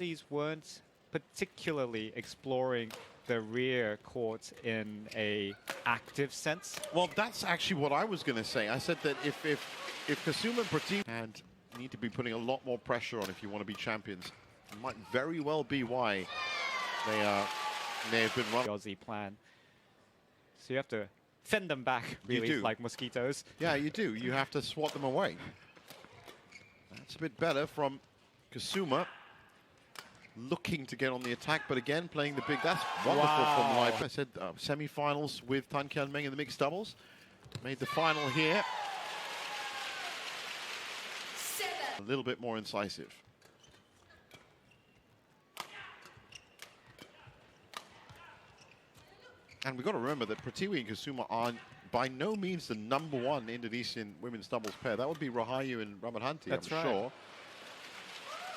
These weren't particularly exploring the rear court in a active sense. Well, that's actually what I was going to say. I said that if Kusuma and Pratiwi and need to be putting a lot more pressure on if you want to be champions, it might very well be why they may have been running. The Aussie plan. So you have to fend them back, really, like mosquitoes. Yeah, you do. You have to swat them away. That's a bit better from Kusuma. Looking to get on the attack, but again, playing the big. That's wonderful from Lai. I said semi-finals with Tan Kian Meng in the mixed doubles. Made the final here. A little bit more incisive. And we've got to remember that Pratiwi and Kusuma are by no means the #1 Indonesian women's doubles pair. That would be Rahayu and Ramadhanti, That's I'm right. sure.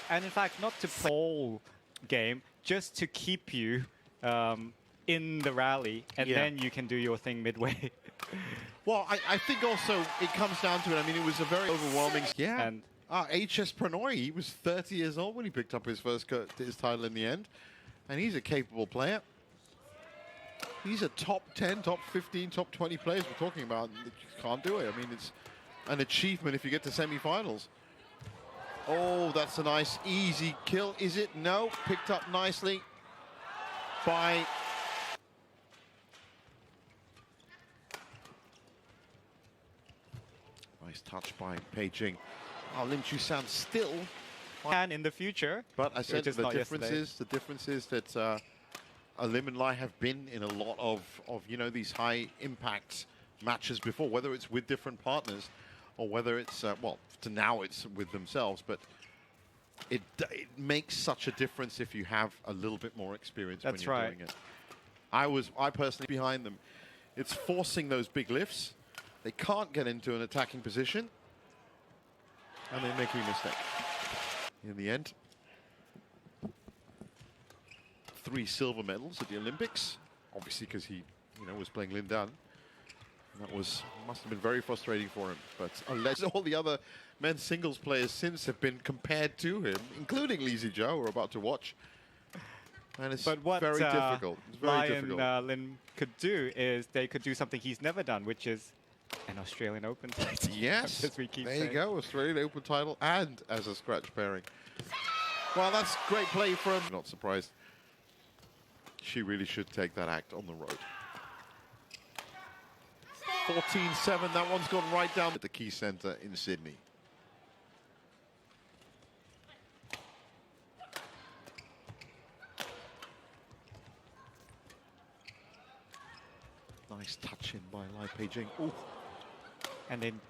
And in fact, not to pole game, just to keep you in the rally, and then you can do your thing midway. Well, I think also it comes down to it. I mean, it was a very overwhelming. Yeah. And HS Pranoy, he was 30 years old when he picked up his first title in the end, and he's a capable player. He's a top 10, top 15, top 20 players we're talking about. You can't do it. I mean, it's an achievement if you get to semi-finals. Oh, that's a nice, easy kill. Is it? No. Picked up nicely by... Nice touch by Pei Jing. Oh, Lim Chiew Sien still... And in the future. But I said the difference is that Lim and Lai have been in a lot of you know, these high-impact matches before, whether it's with different partners or whether it's, well, to now it's with themselves, but it makes such a difference if you have a little bit more experience when you're doing it. I personally behind them. It's forcing those big lifts. They can't get into an attacking position, and they're making a mistake. In the end, 3 silver medals at the Olympics, obviously because he, you know, was playing Lin Dan. That must have been very frustrating for him. But unless all the other men's singles players since have been compared to him, including Lee Zijia, we're about to watch. And it's very difficult. It's very difficult. And Lin could do is they could do something he's never done, which is an Australian Open title. Yes, as we keep there saying. you go, Australian Open title and as a scratch pairing. Well, that's great play from... Not surprised. She really should take that act on the road. 14-7, that one's gone right down at the Key Centre in Sydney. Nice touch in by Lai Pei Jing. Ooh. And then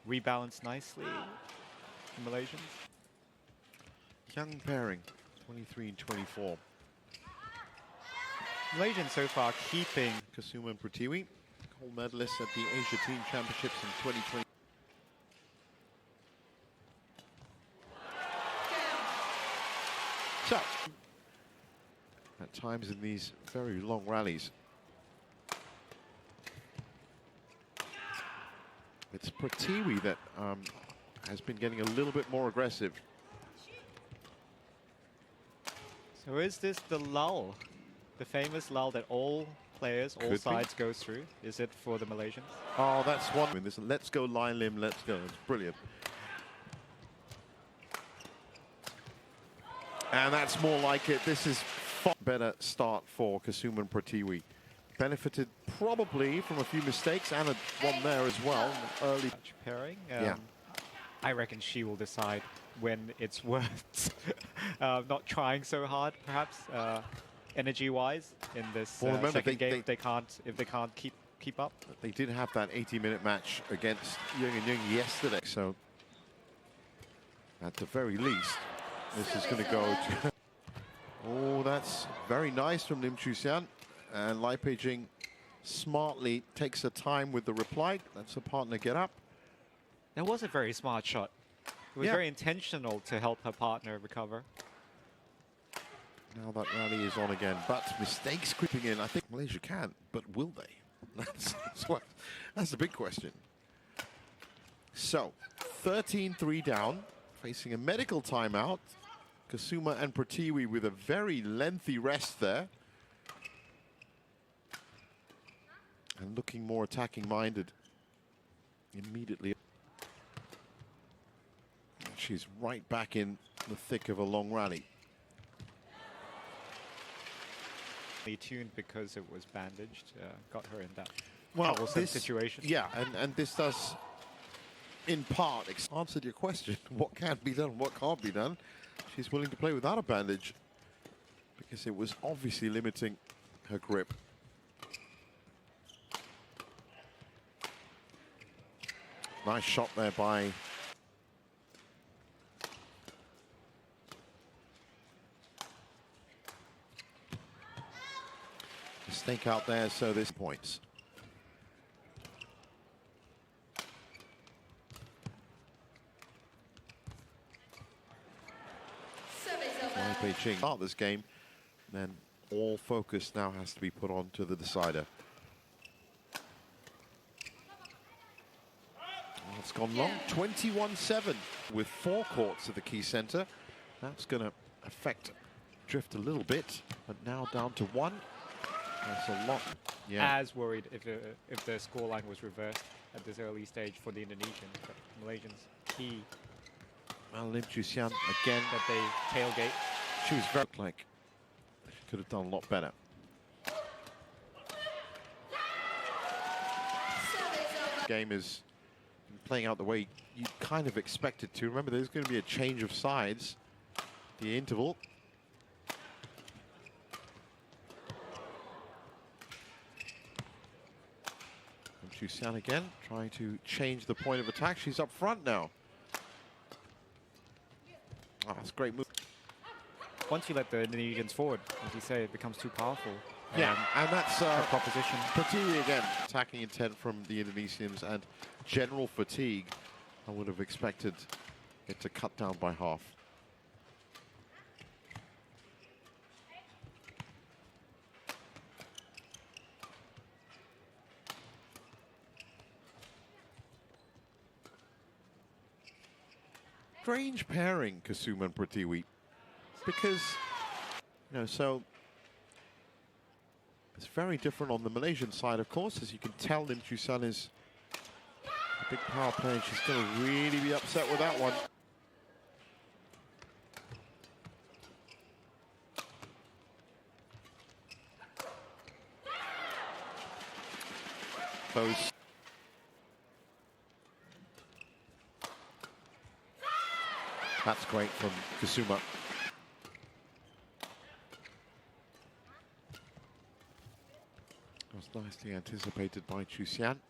rebalance nicely, the Malaysians. Young pairing, 23 and 24. Malaysians so far keeping Kusuma and Pratiwi, gold medalists at the Asia Team Championships in 2020. So, at times in these very long rallies, it's Pratiwi that has been getting a little bit more aggressive. So is this the lull? The famous lull that all players, all sides go through? Is it for the Malaysians? Oh, that's one. I mean, this, let's go Lai Lim, let's go. It's brilliant. And that's more like it. This is far better start for Kusuma and Pratiwi. Benefited probably from a few mistakes and one there as well. Early pairing. Yeah. I reckon she will decide when it's worth not trying so hard, perhaps. Energy-wise, in this second game, if they can't keep up. They did have that 80-minute match against Yung and Yung yesterday, so at the very least, this is going to go to... Oh, that's very nice from Lim Chiew Sien, and Lai Pei Jing smartly takes the time with the reply. That's a partner get up. That was a very smart shot. It was very intentional to help her partner recover. Now that rally is on again, but mistakes creeping in. I think Malaysia can, but will they? That's the big question. So, 13-3 down, facing a medical timeout. Kusuma and Pratiwi with a very lengthy rest there. And looking more attacking minded immediately. She's right back in the thick of a long rally. Tuned because it was bandaged, got her in that situation. Yeah, and this does, in part, answered your question. What can be done, what can't be done. She's willing to play without a bandage because it was obviously limiting her grip. Nice shot there by mistake out there, so this points. Lai Pei Jing start this game, then all focus now has to be put on to the decider. It's gone long, 21-7 with 4 courts at the key center. That's going to affect drift a little bit, but now down to 1. That's a lot. Yeah. As worried if the scoreline was reversed at this early stage for the Indonesians, but Malaysians key. Well, Lim Chiew Sien again. That they tailgate. She was very like she could have done a lot better. Game is playing out the way you kind of expect it to. Remember, there's going to be a change of sides. The interval. Lim Chiew Sien again, trying to change the point of attack. She's up front now. Oh, that's a great move. Once you let the Indonesians forward, as you say, it becomes too powerful. Yeah, and that's a proposition. Pratiwi again. Attacking intent from the Indonesians and general fatigue. I would have expected it to cut down by half. Strange pairing, Kusuma and Pratiwi, because, you know, so it's very different on the Malaysian side, of course. As you can tell, Lim Chiew Sien is a big power player. She's going to really be upset with that one. Those. That's great from Kusuma. That was nicely anticipated by Chiew Sien.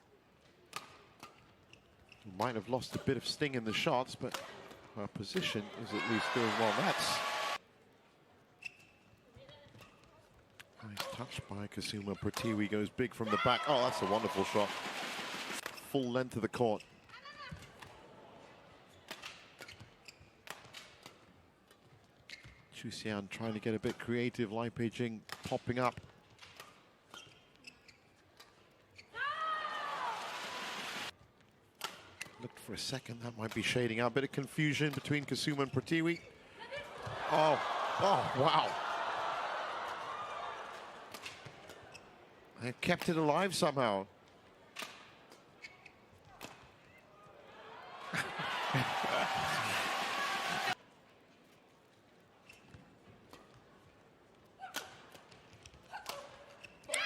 Who might have lost a bit of sting in the shots, but her position is at least doing well. That's nice touch by Kusuma. Pratiwi goes big from the back. Oh, that's a wonderful shot. Full length of the court. Chiew Sien trying to get a bit creative. Lai Pei Jing popping up. Looked for a second, that might be shading out. A bit of confusion between Kusuma and Pratiwi. Oh, wow. They've kept it alive somehow.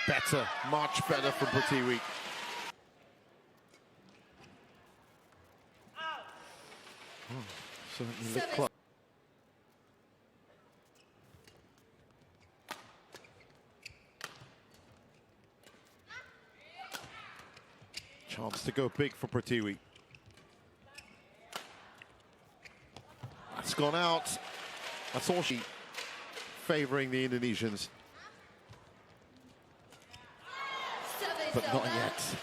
Better, much better from Pratiwi. Certainly looked close. Chance to go big for Pratiwi. That's gone out. That's all she favouring the Indonesians. But not yet.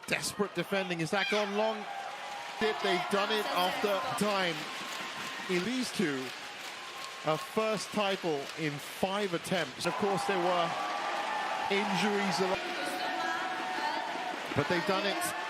Desperate defending. Has that gone long? They've done it after time. Elise two. a first title in 5 attempts. Of course, there were injuries, but they've done it